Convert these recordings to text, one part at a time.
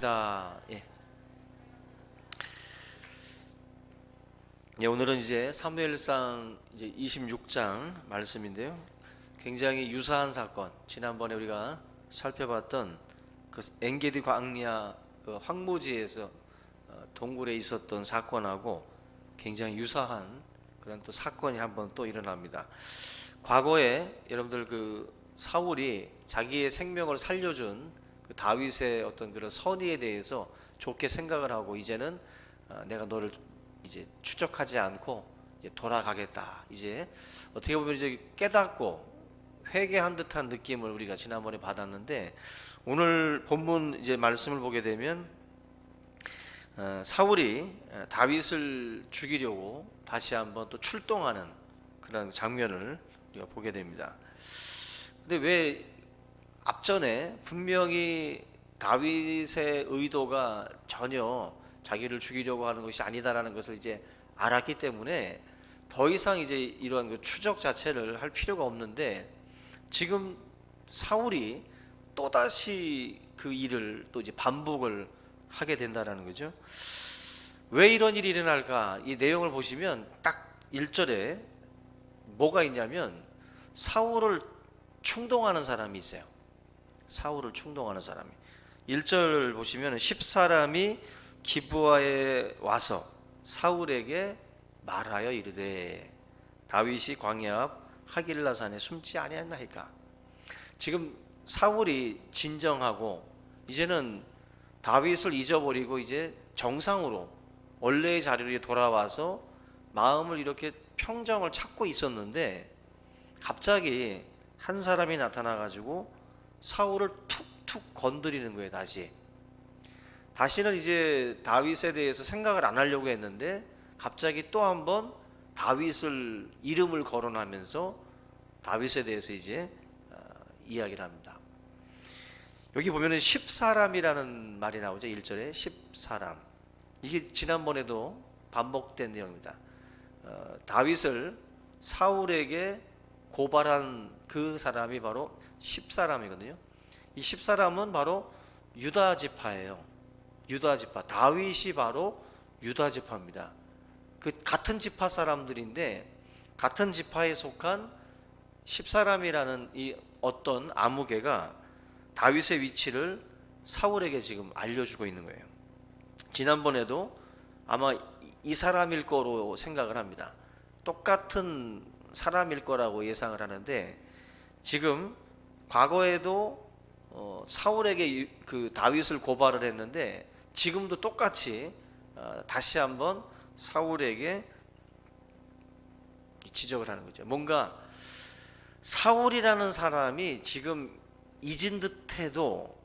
예. 예, 오늘은 이제 사무엘상 이제 26장 말씀인데요. 굉장히 유사한 사건, 지난번에 우리가 살펴봤던 그 엔게디 광야 그 황무지에서 동굴에 있었던 사건하고 굉장히 유사한 그런 또 사건이 한번 또 일어납니다. 과거에 여러분들 그 사울이 자기의 생명을 살려준 그 다윗의 어떤 그런 선의에 대해서 좋게 생각을 하고 이제는 내가 너를 이제 추적하지 않고 이제 돌아가겠다. 이제 어떻게 보면 이제 깨닫고 회개한 듯한 느낌을 우리가 지난번에 받았는데, 오늘 본문 이제 말씀을 보게 되면 사울이 다윗을 죽이려고 다시 한번 또 출동하는 그런 장면을 우리가 보게 됩니다. 근데 왜 앞전에 분명히 다윗의 의도가 전혀 자기를 죽이려고 하는 것이 아니다라는 것을 이제 알았기 때문에 더 이상 이제 이러한 그 추적 자체를 할 필요가 없는데, 지금 사울이 또다시 그 일을 또 이제 반복을 하게 된다라는 거죠. 왜 이런 일이 일어날까? 이 내용을 보시면 딱 1절에 뭐가 있냐면 사울을 충동하는 사람이 있어요. 사울을 충동하는 사람이 1절 보시면 10사람이 기브아에 와서 사울에게 말하여 이르되 다윗이 광야 앞 하길라산에 숨지 아니하나이까. 지금 사울이 진정하고 이제는 다윗을 잊어버리고 이제 정상으로 원래의 자리로 돌아와서 마음을 이렇게 평정을 찾고 있었는데, 갑자기 한 사람이 나타나 가지고 사울을 툭툭 건드리는 거예요. 다시는 이제 다윗에 대해서 생각을 안 하려고 했는데 갑자기 또 한번 다윗을 이름을 거론하면서 다윗에 대해서 이제 이야기를 합니다. 여기 보면은 10사람이라는 말이 나오죠. 1절에 10사람. 이게 지난번에도 반복된 내용입니다. 다윗을 사울에게 고발한 그 사람이 바로 10사람이거든요. 이 10사람은 바로 유다 지파예요. 유다 지파. 다윗이 바로 유다 지파입니다. 그 같은 지파 사람들인데 같은 지파에 속한 10사람이라는 이 어떤 아무개가 다윗의 위치를 사울에게 지금 알려주고 있는 거예요. 지난번에도 아마 이 사람일 거로 생각을 합니다. 똑같은 사람일 거라고 예상을 하는데, 지금 과거에도 사울에게 그 다윗을 고발을 했는데 지금도 똑같이 다시 한번 사울에게 지적을 하는 거죠. 뭔가 사울이라는 사람이 지금 잊은 듯해도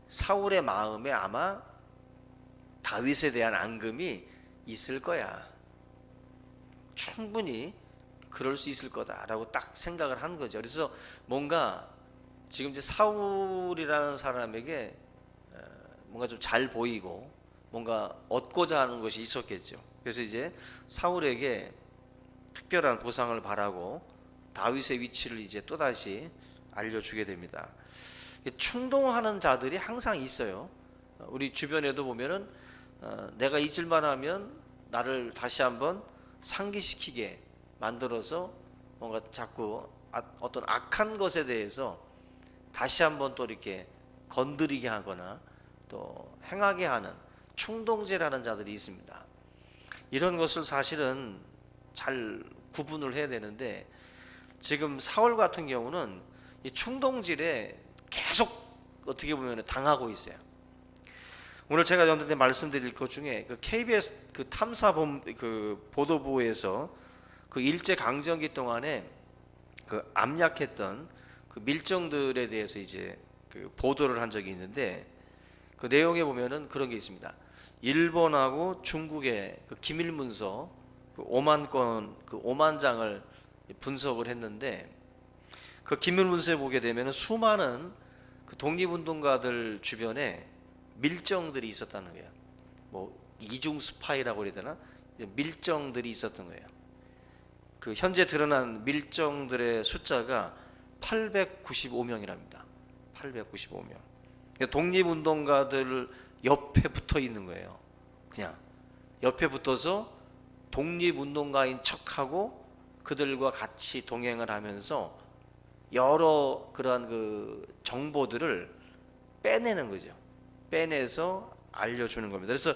사울의 마음에 아마 다윗에 대한 앙금이 있을 거야. 충분히 그럴 수 있을 거다라고 딱 생각을 한 거죠. 그래서 뭔가 지금 이제 사울이라는 사람에게 뭔가 좀 잘 보이고 뭔가 얻고자 하는 것이 있었겠죠. 그래서 이제 사울에게 특별한 보상을 바라고 다윗의 위치를 이제 또다시 알려주게 됩니다. 충동하는 자들이 항상 있어요. 우리 주변에도 보면은 내가 잊을만 하면 나를 다시 한번 상기시키게 만들어서 뭔가 자꾸 어떤 악한 것에 대해서 다시 한번 또 이렇게 건드리게 하거나 또 행하게 하는 충동죄라는 자들이 있습니다. 이런 것을 사실은 잘 구분을 해야 되는데, 지금 사울 같은 경우는 이 충동질에 계속 어떻게 보면 당하고 있어요. 오늘 제가 여러분들한테 말씀드릴 것 중에 그 KBS 그 탐사본 그 보도부에서 그 일제 강점기 동안에 그 압력했던 그 밀정들에 대해서 이제 그 보도를 한 적이 있는데, 그 내용에 보면은 그런 게 있습니다. 일본하고 중국의 그 기밀 문서 그 5만 건, 그 5만 장을 분석을 했는데, 그 기밀 문서에 보게 되면은 수많은 그 독립운동가들 주변에 밀정들이 있었다는 거예요. 뭐 이중 스파이라고 해야 되나? 밀정들이 있었던 거예요. 그 현재 드러난 밀정들의 숫자가 895명이랍니다. 895명. 독립운동가들을 옆에 붙어 있는 거예요. 그냥 옆에 붙어서 독립운동가인 척하고 그들과 같이 동행을 하면서 여러 그러한 그 정보들을 빼내는 거죠. 빼내서 알려주는 겁니다. 그래서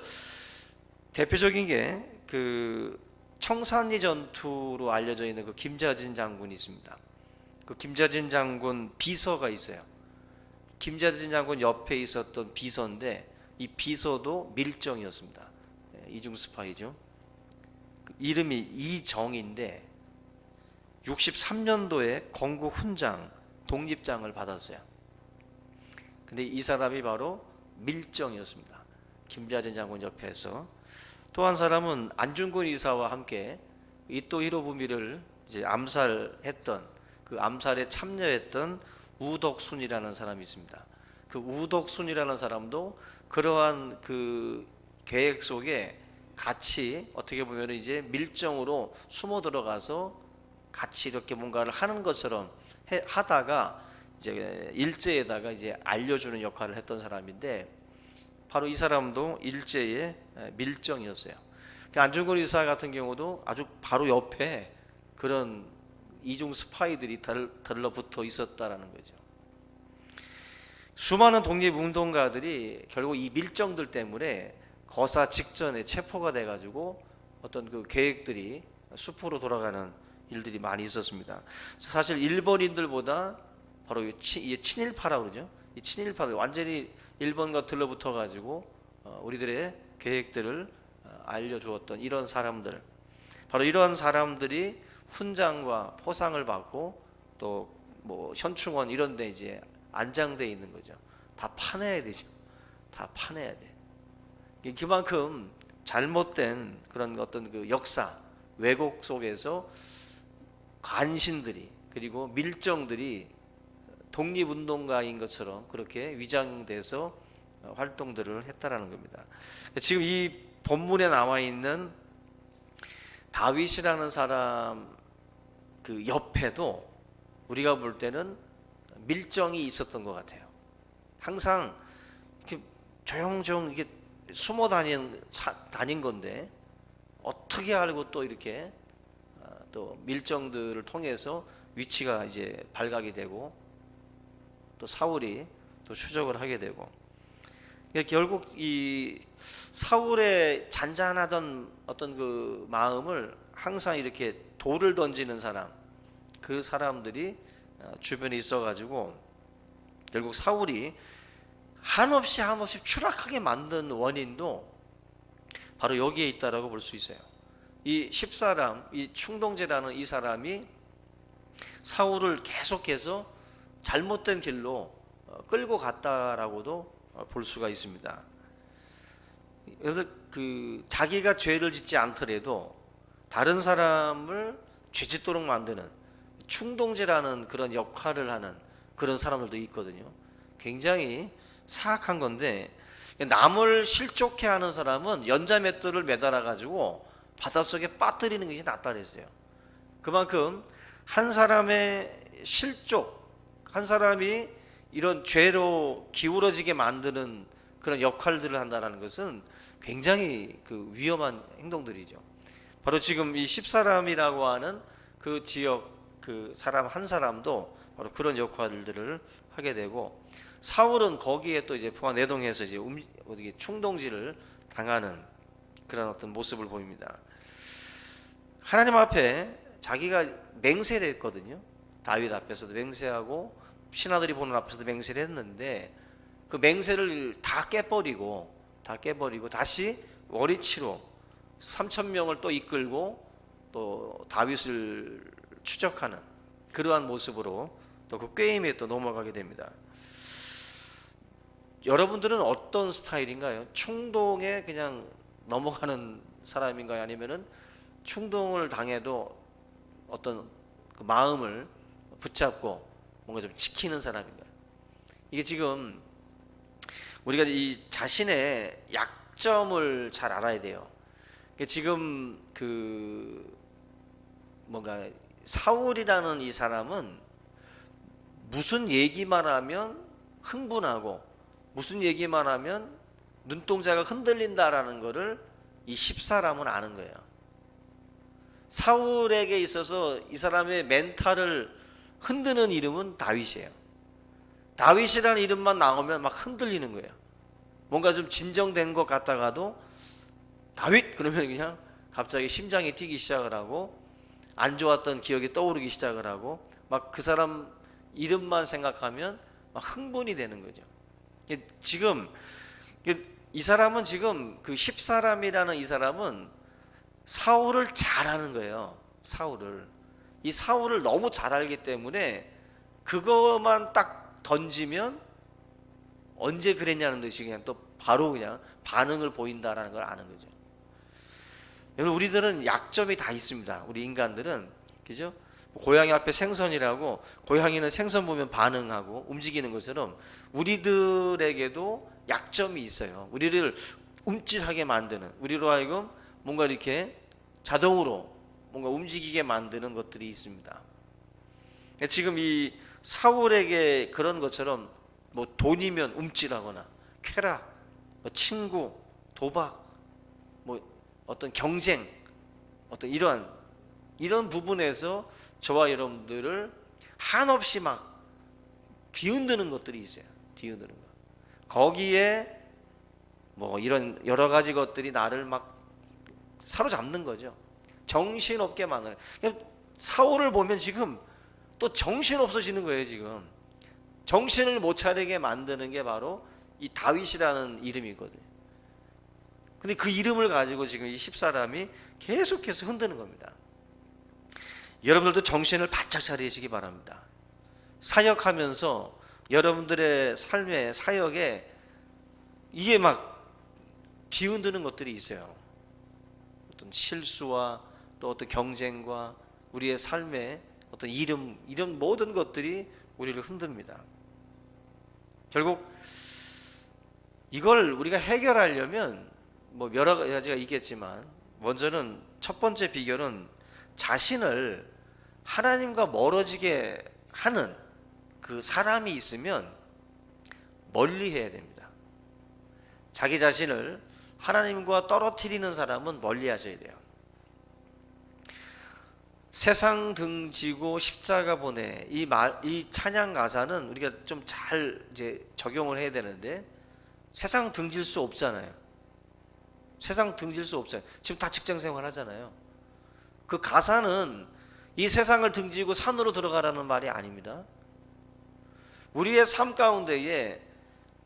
대표적인 게 그 청산리 전투로 알려져 있는 그 김자진 장군이 있습니다. 그 김자진 장군 비서가 있어요. 김자진 장군 옆에 있었던 비서인데 이 비서도 밀정이었습니다. 이중 스파이죠. 이름이 이정인데 63년도에 건국 훈장, 독립장을 받았어요. 근데 이 사람이 바로 밀정이었습니다. 김자진 장군 옆에서. 또 한 사람은 안중근 의사와 함께 이토 히로부미를 이제 암살했던, 그 암살에 참여했던 우덕순이라는 사람이 있습니다. 그 우덕순이라는 사람도 그러한 그 계획 속에 같이 어떻게 보면 이제 밀정으로 숨어 들어가서 같이 이렇게 뭔가를 하는 것처럼 하다가 이제 일제에다가 이제 알려주는 역할을 했던 사람인데, 바로 이 사람도 일제의 밀정이었어요. 안중근 의사 같은 경우도 아주 바로 옆에 그런 이중 스파이들이 달라붙어 있었다라는 거죠. 수많은 독립운동가들이 결국 이 밀정들 때문에 거사 직전에 체포가 돼가지고 어떤 그 계획들이 숲으로 돌아가는 일들이 많이 있었습니다. 사실 일본인들보다 바로 이 친일파라고 그러죠. 이 친일파들 완전히 일본과 들러붙어 가지고 우리들의 계획들을 알려주었던 이런 사람들, 바로 이러한 사람들이 훈장과 포상을 받고 또 뭐 현충원 이런 데 이제 안장돼 있는 거죠. 다 파내야 되죠. 다 파내야 돼. 그만큼 잘못된 그런 어떤 그 역사, 왜곡 속에서 간신들이, 그리고 밀정들이 독립운동가인 것처럼 그렇게 위장돼서 활동들을 했다라는 겁니다. 지금 이 본문에 나와 있는 다윗이라는 사람 그 옆에도 우리가 볼 때는 밀정이 있었던 것 같아요. 항상 이렇게 조용조용 이게 숨어 다닌 건데 어떻게 알고 또 이렇게 또 밀정들을 통해서 위치가 이제 발각이 되고 또 사울이 또 추적을 하게 되고, 결국 이 사울의 잔잔하던 어떤 그 마음을 항상 이렇게 돌을 던지는 사람, 그 사람들이 주변에 있어가지고 결국 사울이 한없이 추락하게 만든 원인도 바로 여기에 있다라고 볼 수 있어요. 이 10사람, 이 충동제라는 이 사람이 사울을 계속해서 잘못된 길로 끌고 갔다라고도 볼 수가 있습니다. 여러분들 그 자기가 죄를 짓지 않더라도 다른 사람을 죄짓도록 만드는 충동제라는 그런 역할을 하는 그런 사람들도 있거든요. 굉장히 사악한 건데, 남을 실족해 하는 사람은 연자맷돌을 매달아 가지고 바닷속에 빠뜨리는 것이 낫다 그랬어요. 그만큼 한 사람의 실족, 한 사람이 이런 죄로 기울어지게 만드는 그런 역할들을 한다는 것은 굉장히 그 위험한 행동들이죠. 바로 지금 이 10사람이라고 하는 그 지역 그 사람 한 사람도 바로 그런 역할들을 하게 되고, 사울은 거기에 또 이제 포함내동해서 이제 어떻게 충동질을 당하는 그런 어떤 모습을 보입니다. 하나님 앞에 자기가 맹세를 했거든요. 다윗 앞에서도 맹세하고 신하들이 보는 앞에서도 맹세를 했는데 그 맹세를 다 깨버리고 다시 원위치로 3,000명을 또 이끌고 또 다윗을 추적하는 그러한 모습으로 또 그 게임에 또 넘어가게 됩니다. 여러분들은 어떤 스타일인가요? 충동에 그냥 넘어가는 사람인가요? 아니면은 충동을 당해도 어떤 그 마음을 붙잡고 뭔가 좀 지키는 사람인가요? 이게 지금 우리가 이 자신의 약점을 잘 알아야 돼요. 지금 그 뭔가 사울이라는 이 사람은 무슨 얘기만 하면 흥분하고 무슨 얘기만 하면 눈동자가 흔들린다라는 거를 이 10사람은 아는 거예요. 사울에게 있어서 이 사람의 멘탈을 흔드는 이름은 다윗이에요. 다윗이라는 이름만 나오면 막 흔들리는 거예요. 뭔가 좀 진정된 것 같다가도 다윗 그러면 그냥 갑자기 심장이 뛰기 시작을 하고 안 좋았던 기억이 떠오르기 시작을 하고 막 그 사람 이름만 생각하면 막 흥분이 되는 거죠. 지금 이 사람은 지금 그 10사람이라는 이 사람은 사울을 잘 아는 거예요. 이 사울을 너무 잘 알기 때문에 그거만 딱 던지면 언제 그랬냐는 듯이 그냥 또 바로 그냥 반응을 보인다라는 걸 아는 거죠. 여러분, 우리들은 약점이 다 있습니다. 우리 인간들은, 그죠? 고양이 앞에 생선이라고, 고양이는 생선 보면 반응하고 움직이는 것처럼 우리들에게도 약점이 있어요. 우리를 움찔하게 만드는, 우리로 하여금 뭔가 이렇게 자동으로 뭔가 움직이게 만드는 것들이 있습니다. 지금 이 사울에게 그런 것처럼 뭐 돈이면 움찔하거나 쾌락, 뭐 친구, 도박, 뭐 어떤 경쟁, 어떤 이런 부분에서 저와 여러분들을 한없이 막 뒤흔드는 것들이 있어요. 뒤흔드는 거. 거기에 뭐 이런 여러 가지 것들이 나를 막 사로잡는 거죠. 정신없게 만드는. 사울을 보면 지금 또 정신 없어지는 거예요. 지금 정신을 못 차리게 만드는 게 바로 이 다윗이라는 이름이거든요. 근데 그 이름을 가지고 지금 이 10사람이 계속해서 흔드는 겁니다. 여러분들도 정신을 바짝 차리시기 바랍니다. 사역하면서 여러분들의 삶의 사역에 이게 막 뒤흔드는 것들이 있어요. 어떤 실수와 또 어떤 경쟁과 우리의 삶의 어떤 이런 모든 것들이 우리를 흔듭니다. 결국 이걸 우리가 해결하려면 뭐 여러 가지가 있겠지만 먼저는 첫 번째 비결은 자신을 하나님과 멀어지게 하는 그 사람이 있으면 멀리 해야 됩니다. 자기 자신을 하나님과 떨어뜨리는 사람은 멀리 하셔야 돼요. 세상 등지고 십자가 보내, 이 찬양 가사는 우리가 좀 잘 이제 적용을 해야 되는데, 세상 등질 수 없잖아요. 세상 등질 수 없어요. 지금 다 직장 생활 하잖아요. 그 가사는 이 세상을 등지고 산으로 들어가라는 말이 아닙니다. 우리의 삶 가운데에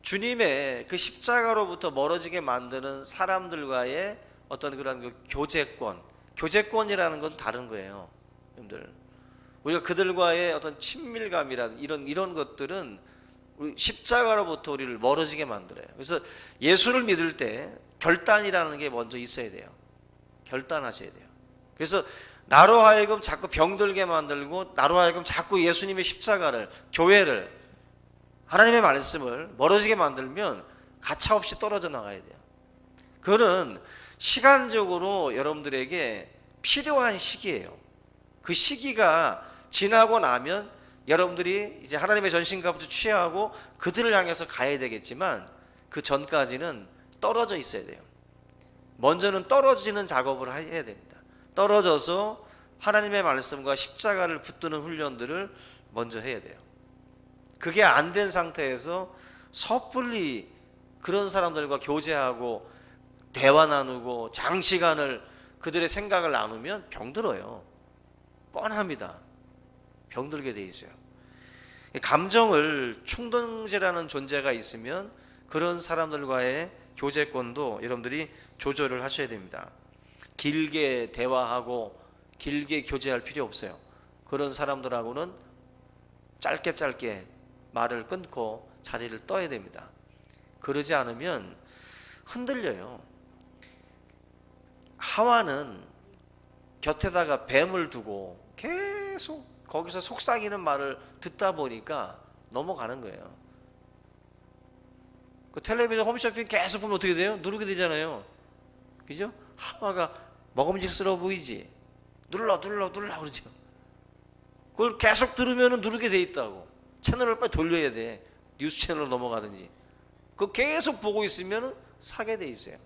주님의 그 십자가로부터 멀어지게 만드는 사람들과의 어떤 그런 그 교제권이라는 건 다른 거예요. 여러분들, 우리가 그들과의 어떤 친밀감이라 이런 것들은 우리 십자가로부터 우리를 멀어지게 만들어요. 그래서 예수를 믿을 때 결단이라는 게 먼저 있어야 돼요. 결단하셔야 돼요. 그래서 나로 하여금 자꾸 병들게 만들고, 나로 하여금 자꾸 예수님의 십자가를, 교회를, 하나님의 말씀을 멀어지게 만들면 가차없이 떨어져 나가야 돼요. 그거는 시간적으로 여러분들에게 필요한 시기예요. 그 시기가 지나고 나면 여러분들이 이제 하나님의 전신갑주를 취하고 그들을 향해서 가야 되겠지만, 그 전까지는 떨어져 있어야 돼요. 먼저는 떨어지는 작업을 해야 됩니다. 떨어져서 하나님의 말씀과 십자가를 붙드는 훈련들을 먼저 해야 돼요. 그게 안 된 상태에서 섣불리 그런 사람들과 교제하고 대화 나누고 장시간을 그들의 생각을 나누면 병들어요. 뻔합니다. 병들게 돼 있어요. 감정을, 충동제라는 존재가 있으면 그런 사람들과의 교제권도 여러분들이 조절을 하셔야 됩니다. 길게 대화하고 길게 교제할 필요 없어요. 그런 사람들하고는 짧게 말을 끊고 자리를 떠야 됩니다. 그러지 않으면 흔들려요. 하와는 곁에다가 뱀을 두고 계속 거기서 속삭이는 말을 듣다 보니까 넘어가는 거예요. 그 텔레비전 홈쇼핑 계속 보면 어떻게 돼요? 누르게 되잖아요. 그죠? 하와가 먹음직스러워 보이지? 눌러 그러죠. 그걸 계속 들으면 누르게 돼 있다고. 채널을 빨리 돌려야 돼. 뉴스 채널로 넘어가든지. 그거 계속 보고 있으면 사게 돼 있어요.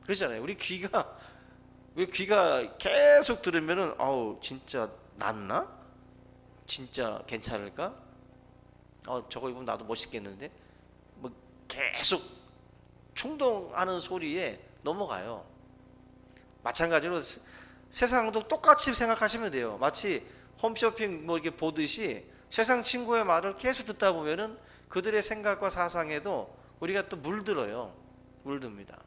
그렇잖아요. 우리 귀가 왜 귀가 계속 들으면은 아우 진짜 낫나? 진짜 괜찮을까? 저거 입으면 나도 멋있겠는데? 뭐 계속 충동하는 소리에 넘어가요. 마찬가지로 세상도 똑같이 생각하시면 돼요. 마치 홈쇼핑 뭐 이렇게 보듯이 세상 친구의 말을 계속 듣다 보면은 그들의 생각과 사상에도 우리가 또 물들어요. 물듭니다.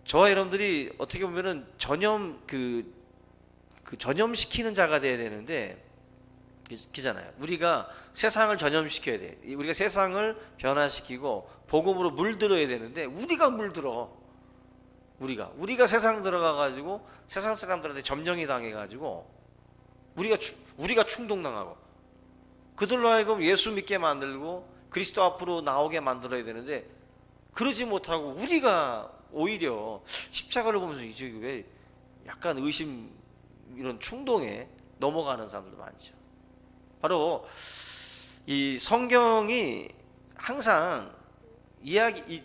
저와 여러분들이 어떻게 보면은 전염시키는 자가 돼야 되는데, 기잖아요. 우리가 세상을 전염시켜야 돼. 우리가 세상을 변화시키고 복음으로 물들어야 되는데, 우리가 물들어. 우리가 세상 들어가가지고 세상 사람들한테 점령이 당해가지고 우리가 충동당하고 그들로 하여금 예수 믿게 만들고 그리스도 앞으로 나오게 만들어야 되는데, 그러지 못하고 우리가 오히려 십자가를 보면서 이제 왜 약간 의심, 이런 충동에 넘어가는 사람들도 많죠. 바로 이 성경이 항상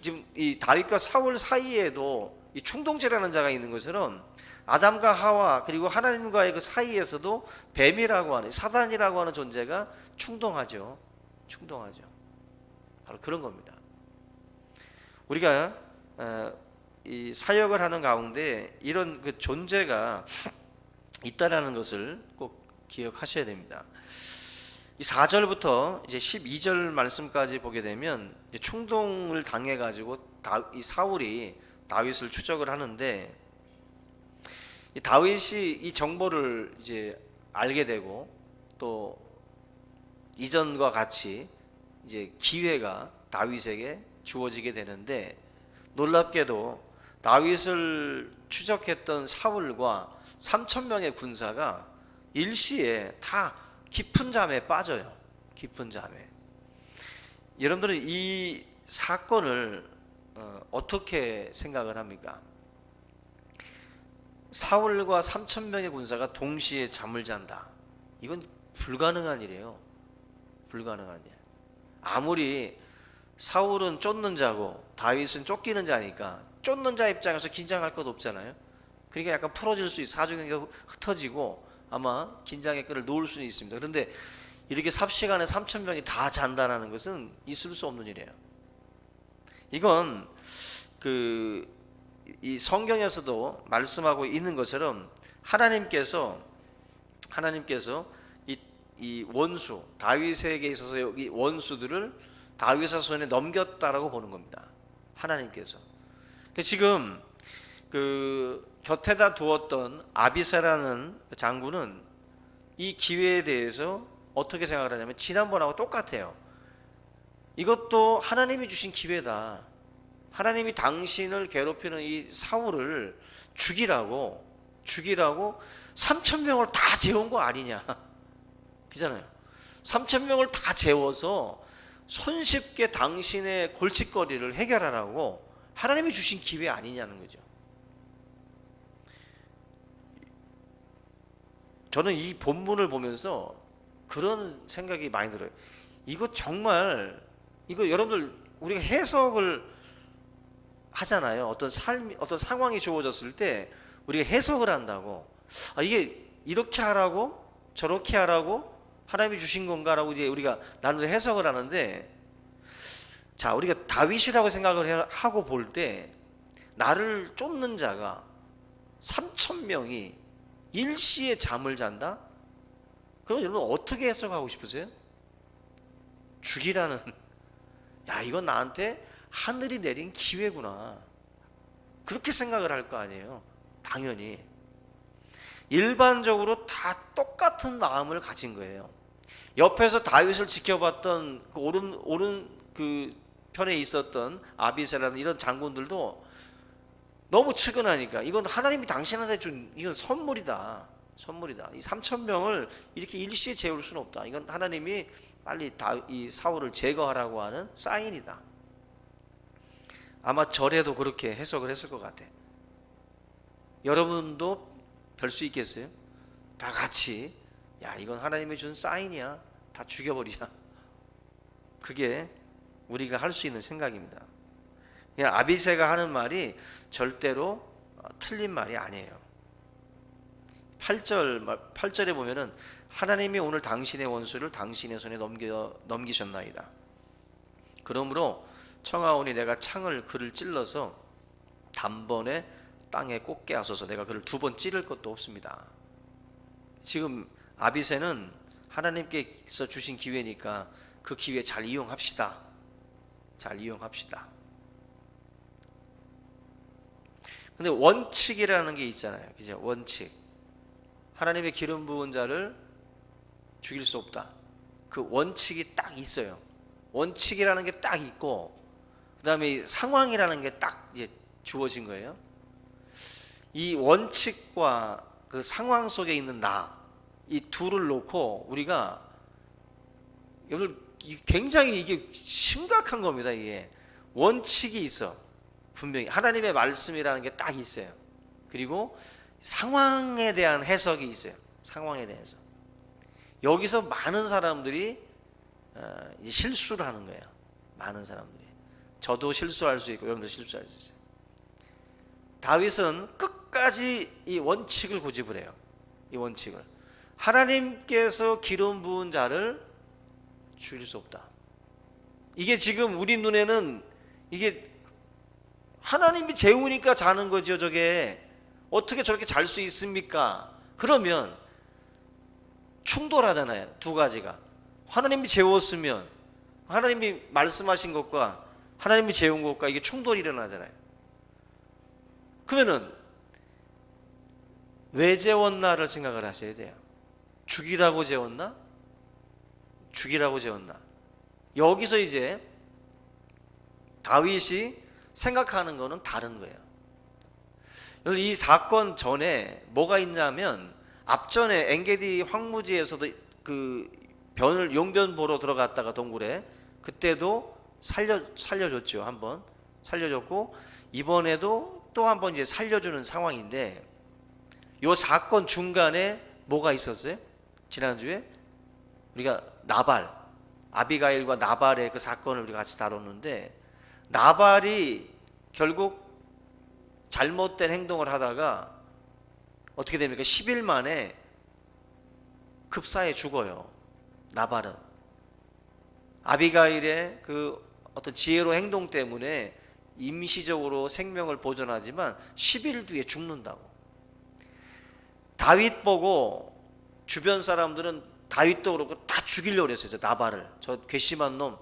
지금 이 다윗과 사울 사이에도 이 충동체라는 자가 있는 것처럼 아담과 하와 그리고 하나님과의 그 사이에서도 뱀이라고 하는, 사단이라고 하는 존재가 충동하죠. 바로 그런 겁니다. 우리가 이 사역을 하는 가운데 이런 그 존재가 있다라는 것을 꼭 기억하셔야 됩니다. 이 4절부터 이제 12절 말씀까지 보게 되면 이제 충동을 당해 가지고 이 사울이 다윗을 추적을 하는데, 이 다윗이 이 정보를 이제 알게 되고 또 이전과 같이 이제 기회가 다윗에게 주어지게 되는데, 놀랍게도 다윗을 추적했던 사울과 3,000명의 군사가 일시에 다 깊은 잠에 빠져요. 깊은 잠에. 여러분들은 이 사건을 어떻게 생각을 합니까? 사울과 3,000명의 군사가 동시에 잠을 잔다. 이건 불가능한 일이에요. 불가능한 일. 아무리 사울은 쫓는 자고 다윗은 쫓기는 자니까 쫓는 자 입장에서 긴장할 것 없잖아요. 그러니까 약간 풀어질 수 있어요. 사정이 흩어지고 아마 긴장의 끈을 놓을 수는 있습니다. 그런데 이렇게 삽시간에 3,000명이 다 잔다라는 것은 있을 수 없는 일이에요. 이건 이 성경에서도 말씀하고 있는 것처럼 하나님께서 이 원수, 다윗에게 있어서 이 원수들을 다윗의 손에 넘겼다라고 보는 겁니다. 하나님께서. 지금 곁에다 두었던 아비새라는 장군은 이 기회에 대해서 어떻게 생각을 하냐면 지난번하고 똑같아요. 이것도 하나님이 주신 기회다. 하나님이 당신을 괴롭히는 이 사울을 죽이라고 3,000명을 다 재운 거 아니냐. 그잖아요. 3,000명을 다 재워서 손쉽게 당신의 골칫거리를 해결하라고 하나님이 주신 기회 아니냐는 거죠. 저는 이 본문을 보면서 그런 생각이 많이 들어요. 이거 정말, 이거 여러분들 우리가 해석을 하잖아요. 어떤 상황이 주어졌을 때 우리가 해석을 한다고. 이게 이렇게 하라고 저렇게 하라고 하나님이 주신 건가라고 이제 우리가 나누어 해석을 하는데, 자, 우리가 다윗이라고 생각을 하고 볼 때 나를 쫓는 자가 3,000명이 일시에 잠을 잔다? 그럼 여러분 어떻게 해석하고 싶으세요? 죽이라는, 야, 이건 나한테 하늘이 내린 기회구나. 그렇게 생각을 할 거 아니에요. 당연히. 일반적으로 다 똑같은 마음을 가진 거예요. 옆에서 다윗을 지켜봤던 그 오른 그 편에 있었던 아비새라는 이런 장군들도 너무 측은하니까 이건 하나님이 당신한테 준 이건 선물이다. 이 3,000명을 이렇게 일시에 재울 수는 없다. 이건 하나님이 빨리 이 사울을 제거하라고 하는 사인이다. 아마 절에도 그렇게 해석을 했을 것 같아. 여러분도 별 수 있겠어요? 다 같이, 야, 이건 하나님이 준 사인이야. 다 죽여버리자. 그게 우리가 할 수 있는 생각입니다. 그냥 아비새가 하는 말이 절대로 틀린 말이 아니에요. 8절에 보면은 하나님이 오늘 당신의 원수를 당신의 손에 넘기셨나이다. 그러므로 청하오니 내가 창을 그를 찔러서 단번에 땅에 꽂게 하소서. 내가 그를 2번 찌를 것도 없습니다. 지금 아비새는 하나님께서 주신 기회니까 그 기회 잘 이용합시다. 잘 이용합시다. 근데 원칙이라는 게 있잖아요. 그죠? 원칙. 하나님의 기름 부은 자를 죽일 수 없다. 그 원칙이 딱 있어요. 원칙이라는 게 딱 있고, 그 다음에 상황이라는 게 딱 이제 주어진 거예요. 이 원칙과 그 상황 속에 있는 나, 이 둘을 놓고 우리가 오늘 굉장히 이게 심각한 겁니다. 이게 원칙이 있어. 분명히 하나님의 말씀이라는 게 딱 있어요. 그리고 상황에 대한 해석이 있어요. 상황에 대한 해석. 여기서 많은 사람들이 실수를 하는 거예요. 많은 사람들이. 저도 실수할 수 있고 여러분도 실수할 수 있어요. 다윗은 끝까지 이 원칙을 고집을 해요. 이 원칙을. 하나님께서 기름 부은 자를 죽일 수 없다. 이게 지금 우리 눈에는 이게 하나님이 재우니까 자는 거죠. 저게 어떻게 저렇게 잘 수 있습니까? 그러면 충돌하잖아요. 두 가지가. 하나님이 재웠으면 하나님이 말씀하신 것과 하나님이 재운 것과 이게 충돌이 일어나잖아요. 그러면은 왜 재웠나를 생각을 하셔야 돼요. 죽이라고 재웠나? 죽이라고 재웠나? 여기서 이제 다윗이 생각하는 거는 다른 거예요. 이 사건 전에 뭐가 있냐면 앞전에 엔게디 황무지에서도 그 용변 보러 들어갔다가 동굴에 그때도 살려줬죠. 한번 살려줬고 이번에도 또 한번 이제 살려주는 상황인데 이 사건 중간에 뭐가 있었어요? 지난주에 우리가 아비가일과 나발의 그 사건을 우리가 같이 다뤘는데 나발이 결국 잘못된 행동을 하다가 어떻게 됩니까? 10일 만에 급사에 죽어요. 나발은 아비가일의 그 어떤 지혜로 행동 때문에 임시적으로 생명을 보존하지만 10일 뒤에 죽는다고. 다윗 보고 주변 사람들은 다윗도 그렇고 다 죽이려고 그랬어요. 저 나발을, 저 괘씸한 놈,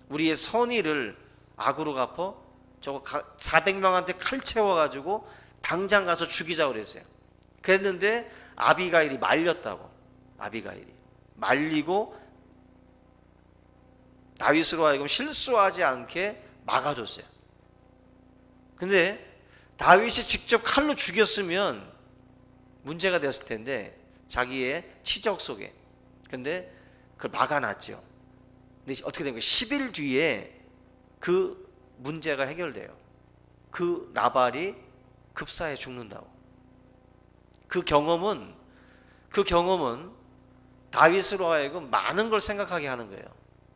우리의 선의를 악으로 갚어 저거 400명한테 칼 채워가지고 당장 가서 죽이자고 그랬어요. 그랬는데 아비가일이 말렸다고. 아비가일이 말리고 다윗으로 하여금 실수하지 않게 막아줬어요. 근데 다윗이 직접 칼로 죽였으면 문제가 됐을 텐데 자기의 치적 속에. 근데 그걸 막아놨죠. 근데 어떻게 된 거예요? 10일 뒤에 그 문제가 해결돼요. 그 나발이 급사에 죽는다고. 그 경험은 다윗으로 하여금 많은 걸 생각하게 하는 거예요.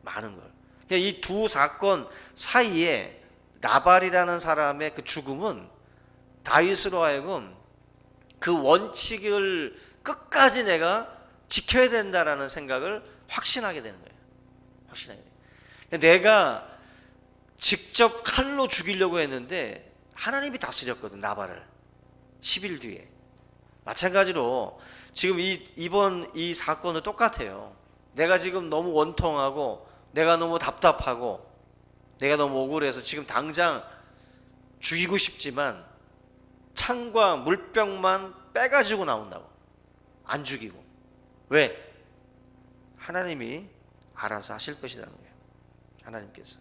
많은 걸. 이 두 사건 사이에 나발이라는 사람의 그 죽음은 다윗으로 하여금 그 원칙을 끝까지 내가 지켜야 된다라는 생각을 확신하게 되는 거예요. 확신하게 돼요. 내가 직접 칼로 죽이려고 했는데 하나님이 다스렸거든, 나발을. 10일 뒤에. 마찬가지로 지금 이번 이 사건은 똑같아요. 내가 지금 너무 원통하고 내가 너무 답답하고 내가 너무 억울해서 지금 당장 죽이고 싶지만 창과 물병만 빼가지고 나온다고. 안 죽이고. 왜? 하나님이 알아서 하실 것이라는 거예요. 하나님께서.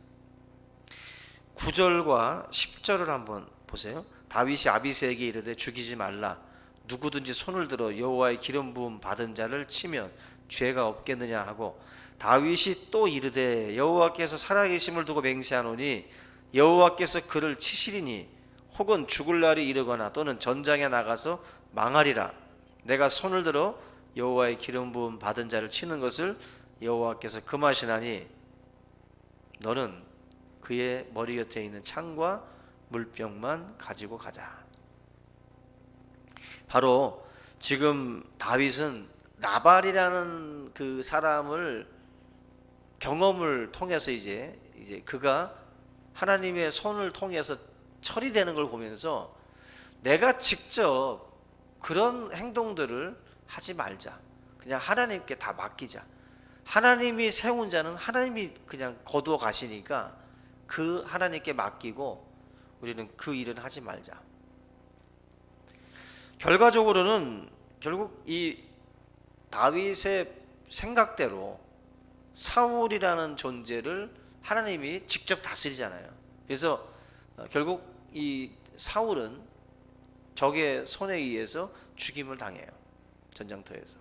9절과 10절을 한번 보세요. 다윗이 아비새에게 이르되 죽이지 말라. 누구든지 손을 들어 여호와의 기름 부음 받은 자를 치면 죄가 없겠느냐 하고, 다윗이 또 이르되 여호와께서 살아계심을 두고 맹세하노니 여호와께서 그를 치시리니 혹은 죽을 날이 이르거나 또는 전장에 나가서 망하리라. 내가 손을 들어 여호와의 기름 부음 받은 자를 치는 것을 여호와께서 금하시나니 너는 그의 머리 곁에 있는 창과 물병만 가지고 가자. 바로 지금 다윗은 나발이라는 그 사람을 경험을 통해서 이제 그가 하나님의 손을 통해서 처리되는 걸 보면서 내가 직접 그런 행동들을 하지 말자. 그냥 하나님께 다 맡기자. 하나님이 세운 자는 하나님이 그냥 거두어 가시니까 그 하나님께 맡기고 우리는 그 일은 하지 말자. 결과적으로는 결국 이 다윗의 생각대로 사울이라는 존재를 하나님이 직접 다스리잖아요. 그래서 결국 이 사울은 적의 손에 의해서 죽임을 당해요. 전장터에서.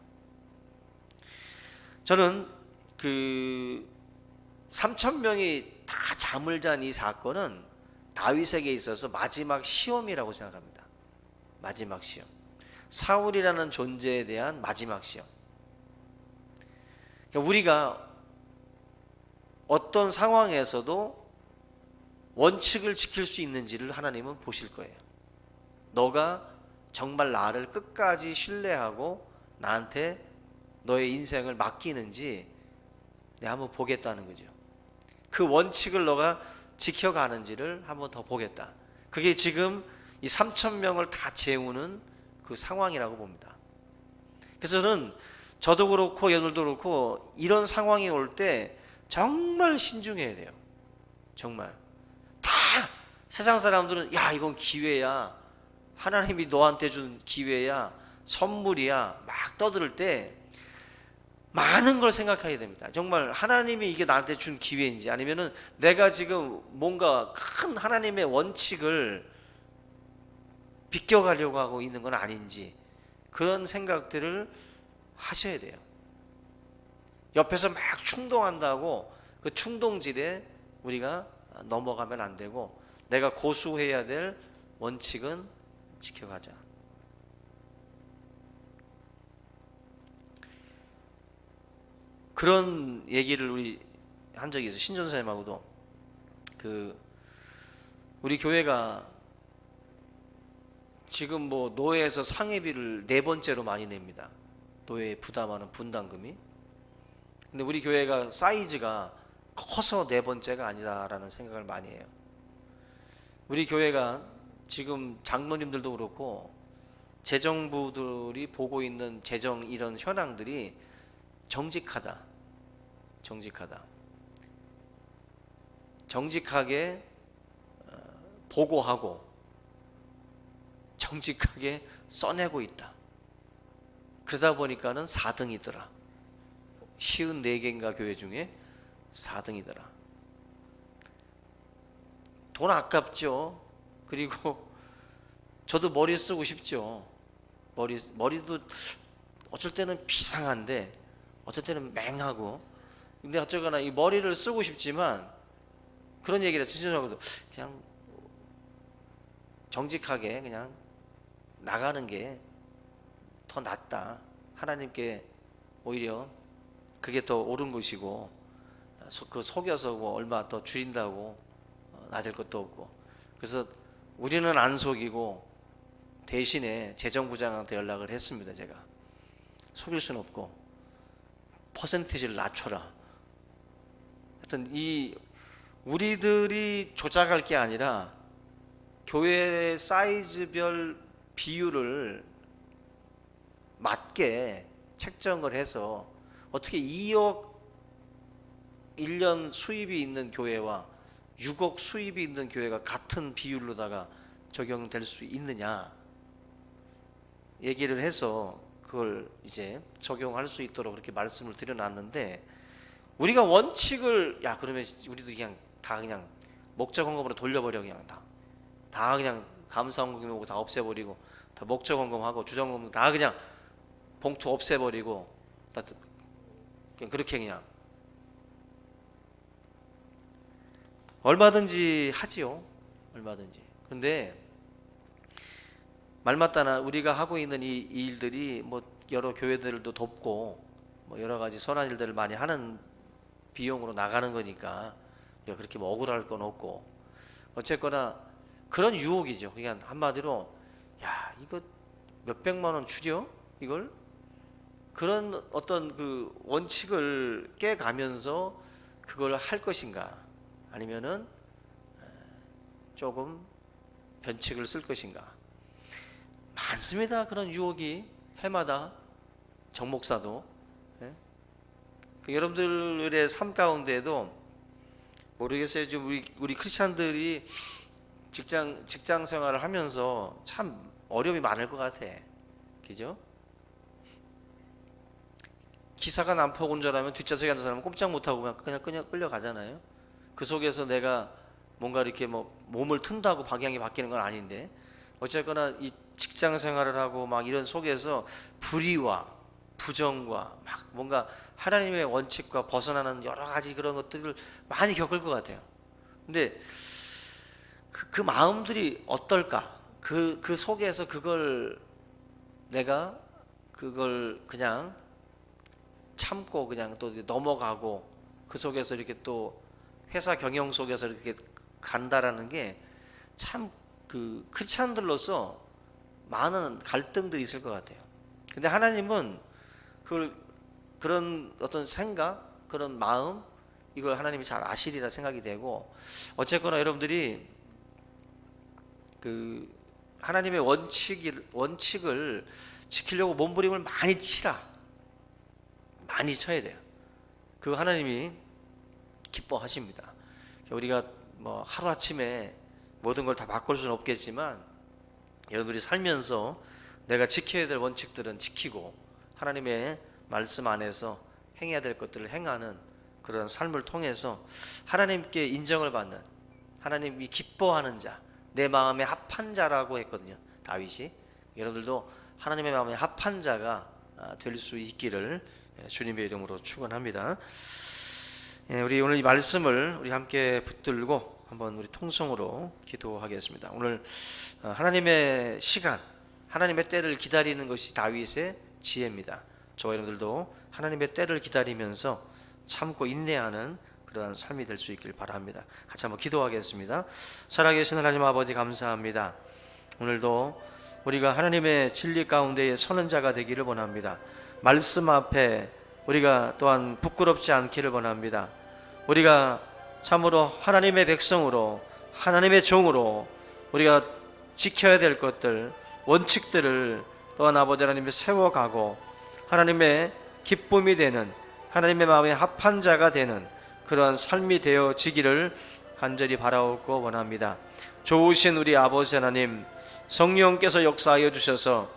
저는 그 3,000명이 다 잠을 잔 이 사건은 다윗에게 있어서 마지막 시험이라고 생각합니다. 마지막 시험. 사울이라는 존재에 대한 마지막 시험. 그러니까 우리가 어떤 상황에서도 원칙을 지킬 수 있는지를 하나님은 보실 거예요. 너가 정말 나를 끝까지 신뢰하고 나한테 너의 인생을 맡기는지 내가 한번 보겠다는 거죠. 그 원칙을 너가 지켜가는지를 한번 더 보겠다. 그게 지금 이 3,000명을 다 재우는 그 상황이라고 봅니다. 그래서 저는 저도 그렇고 여러분도 그렇고 이런 상황이 올 때 정말 신중해야 돼요. 정말. 다 세상 사람들은 야 이건 기회야. 하나님이 너한테 준 기회야. 선물이야. 막 떠들 때 많은 걸 생각해야 됩니다. 정말 하나님이 이게 나한테 준 기회인지 아니면은 내가 지금 뭔가 큰 하나님의 원칙을 비껴가려고 하고 있는 건 아닌지 그런 생각들을 하셔야 돼요. 옆에서 막 충동한다고 그 충동질에 우리가 넘어가면 안 되고 내가 고수해야 될 원칙은 지켜가자. 그런 얘기를 우리 한 적이 있어요. 신전사님하고도 우리 교회가 지금 뭐 노예에서 상회비를 4번째로 많이 냅니다. 노예에 부담하는 분담금이. 근데 우리 교회가 사이즈가 커서 4번째가 아니다라는 생각을 많이 해요. 우리 교회가 지금 장로님들도 그렇고 재정부들이 보고 있는 재정 이런 현황들이 정직하다. 정직하게 보고하고 정직하게 써내고 있다. 그러다 보니까는 4등이더라. 54개인가 교회 중에 4등이더라. 돈 아깝죠. 그리고 저도 머리 쓰고 싶죠. 머리도 어쩔 때는 비상한데 어쩔 때는 맹하고. 근데 어쩌거나 이 머리를 쓰고 싶지만 그런 얘기를 했어요. 그냥 정직하게 그냥 나가는 게 더 낫다. 하나님께 오히려 그게 더 옳은 것이고 그 속여서 뭐 얼마 더 줄인다고 낮을 것도 없고. 그래서 우리는 안 속이고 대신에 재정부장한테 연락을 했습니다. 제가 속일 수는 없고 퍼센티지를 낮춰라. 하여튼 이 우리들이 조작할 게 아니라 교회 사이즈별 비율을 맞게 책정을 해서 어떻게 2억 1년 수입이 있는 교회와 6억 수입이 있는 교회가 같은 비율로다가 적용될 수 있느냐 얘기를 해서 그걸 이제 적용할 수 있도록 그렇게 말씀을 드려놨는데, 우리가 원칙을 그러면 우리도 그냥 다 그냥 목적헌금으로 돌려버려. 그냥 다 그냥 감사헌금이고 다 없애버리고 다 목적헌금하고 주정헌금 다 그냥 봉투 없애버리고 다 그냥 그렇게 그냥 얼마든지 하지요. 얼마든지. 근데 말마따나 우리가 하고 있는 이 일들이 뭐 여러 교회들도 돕고 뭐 여러 가지 선한 일들을 많이 하는 비용으로 나가는 거니까 우리가 그렇게 뭐 억울할 건 없고, 어쨌거나 그런 유혹이죠. 그러니까 한마디로 야 이거 몇백만 원 주죠? 이걸 그런 어떤 그 원칙을 깨가면서 그걸 할 것인가 아니면은 조금 변칙을 쓸 것인가. 많습니다. 그런 유혹이 해마다 정목사도 여러분들의 삶 가운데에도 모르겠어요. 지금 우리 크리스찬들이 직장 생활을 하면서 참 어려움이 많을 것 같아. 그죠? 기사가 난폭 운전하면 뒷좌석에 앉은 사람은 꼼짝 못하고 그냥 끌려가잖아요. 그 속에서 내가 뭔가 이렇게 뭐 몸을 튼다고 방향이 바뀌는 건 아닌데 어쨌거나 이 직장 생활을 하고 막 이런 속에서 불의와 부정과 막 뭔가 하나님의 원칙과 벗어나는 여러 가지 그런 것들을 많이 겪을 것 같아요. 근데 그 마음들이 어떨까? 그 속에서 내가 그걸 그냥 참고 그냥 또 넘어가고 그 속에서 이렇게 또 회사 경영 속에서 이렇게 간다라는 게 참 그 크리스찬들로서 많은 갈등들이 있을 것 같아요. 근데 하나님은 그런 어떤 생각, 그런 마음 이걸 하나님이 잘 아시리라 생각이 되고 어쨌거나 여러분들이 그 하나님의 원칙을 지키려고 몸부림을 많이 쳐야 돼요. 그거 하나님이 기뻐하십니다. 우리가 뭐 하루아침에 모든 걸 다 바꿀 수는 없겠지만 여러분들이 살면서 내가 지켜야 될 원칙들은 지키고 하나님의 말씀 안에서 행해야 될 것들을 행하는 그런 삶을 통해서 하나님께 인정을 받는 하나님이 기뻐하는 자, 내 마음에 합한 자라고 했거든요. 다윗이. 여러분들도 하나님의 마음에 합한 자가 될 수 있기를 주님의 이름으로 축원합니다. 우리 오늘 이 말씀을 우리 함께 붙들고 한번 우리 통성으로 기도하겠습니다. 오늘 하나님의 시간, 하나님의 때를 기다리는 것이 다윗의 지혜입니다. 저와 여러분들도 하나님의 때를 기다리면서 참고 인내하는 그러한 삶이 될 수 있길 바랍니다. 같이 한번 기도하겠습니다. 살아계신 하나님 아버지 감사합니다. 오늘도 우리가 하나님의 진리 가운데에 서는 자가 되기를 원합니다. 말씀 앞에 우리가 또한 부끄럽지 않기를 원합니다. 우리가 참으로 하나님의 백성으로 하나님의 종으로 우리가 지켜야 될 것들 원칙들을 또한 아버지 하나님이 세워가고 하나님의 기쁨이 되는 하나님의 마음에 합한 자가 되는 그러한 삶이 되어지기를 간절히 바라옵고 원합니다. 좋으신 우리 아버지 하나님 성령께서 역사하여 주셔서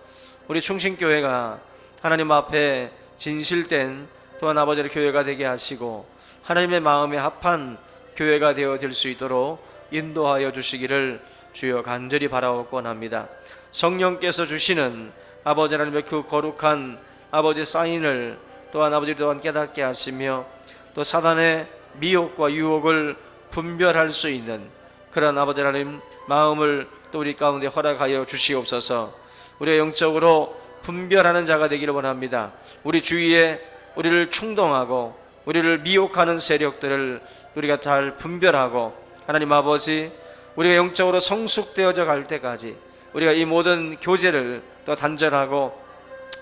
우리 충신교회가 하나님 앞에 진실된 또한 아버지의 교회가 되게 하시고 하나님의 마음에 합한 교회가 되어질 수 있도록 인도하여 주시기를 주여 간절히 바라옵고 원합니다. 성령께서 주시는 아버지 하나님의 그 거룩한 아버지 사인을 또한 아버지 또한 깨닫게 하시며 또 사단의 미혹과 유혹을 분별할 수 있는 그런 아버지 하나님 마음을 또 우리 가운데 허락하여 주시옵소서. 우리가 영적으로 분별하는 자가 되기를 원합니다. 우리 주위에 우리를 충동하고 우리를 미혹하는 세력들을 우리가 잘 분별하고 하나님 아버지 우리가 영적으로 성숙되어져 갈 때까지 우리가 이 모든 교제를 또 단절하고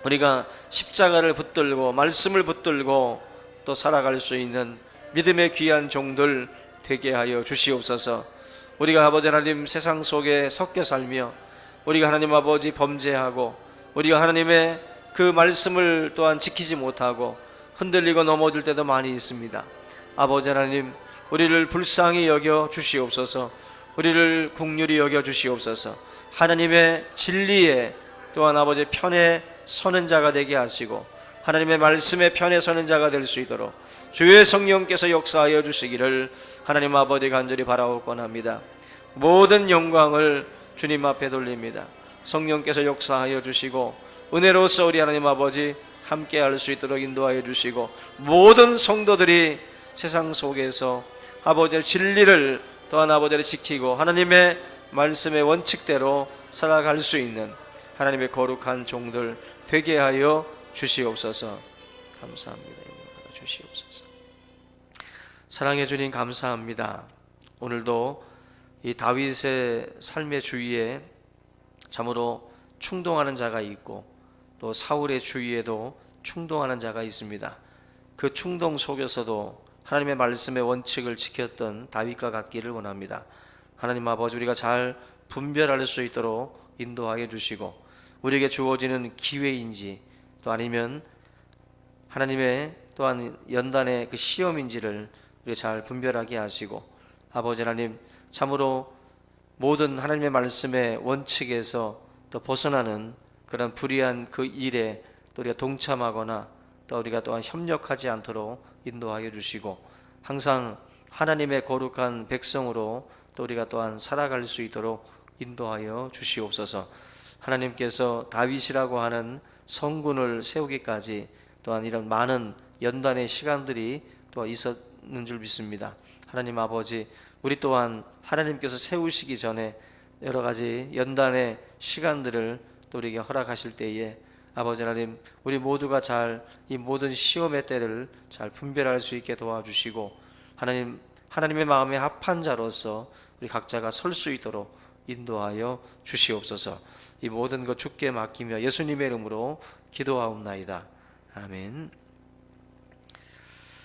우리가 십자가를 붙들고 말씀을 붙들고 또 살아갈 수 있는 믿음의 귀한 종들 되게 하여 주시옵소서. 우리가 아버지 하나님 세상 속에 섞여 살며 우리가 하나님 아버지 범죄하고 우리가 하나님의 그 말씀을 또한 지키지 못하고 흔들리고 넘어질 때도 많이 있습니다. 아버지 하나님 우리를 불쌍히 여겨 주시옵소서. 우리를 긍휼히 여겨 주시옵소서. 하나님의 진리에 또한 아버지 편에 서는 자가 되게 하시고 하나님의 말씀에 편에 서는 자가 될 수 있도록 주의 성령께서 역사하여 주시기를 하나님 아버지 간절히 바라옵곤 합니다. 모든 영광을 주님 앞에 돌립니다. 성령께서 역사하여 주시고 은혜로서 우리 하나님 아버지 함께 할 수 있도록 인도하여 주시고 모든 성도들이 세상 속에서 아버지의 진리를 또한 아버지를 지키고 하나님의 말씀의 원칙대로 살아갈 수 있는 하나님의 거룩한 종들 되게 하여 주시옵소서. 감사합니다. 받아 주시옵소서. 사랑해 주님 감사합니다. 오늘도 이 다윗의 삶의 주위에 참으로 충동하는 자가 있고 또 사울의 주위에도 충동하는 자가 있습니다. 그 충동 속에서도 하나님의 말씀의 원칙을 지켰던 다윗과 같기를 원합니다. 하나님 아버지, 우리가 잘 분별할 수 있도록 인도하여 주시고, 우리에게 주어지는 기회인지 또 아니면 하나님의 또한 연단의 그 시험인지를 우리가 잘 분별하게 하시고, 아버지 하나님, 참으로 모든 하나님의 말씀의 원칙에서 또 벗어나는 그런 불의한 그 일에 또 우리가 동참하거나 또 우리가 또한 협력하지 않도록 인도하여 주시고, 항상 하나님의 거룩한 백성으로 또 우리가 또한 살아갈 수 있도록 인도하여 주시옵소서. 하나님께서 다윗이라고 하는 성군을 세우기까지 또한 이런 많은 연단의 시간들이 또 있었는 줄 믿습니다. 하나님 아버지, 우리 또한 하나님께서 세우시기 전에 여러 가지 연단의 시간들을 또 우리에게 허락하실 때에 아버지 하나님, 우리 모두가 잘 이 모든 시험의 때를 잘 분별할 수 있게 도와주시고, 하나님의 마음에 합한 자로서 우리 각자가 설 수 있도록 인도하여 주시옵소서. 이 모든 것 주께 맡기며 예수님의 이름으로 기도하옵나이다. 아멘.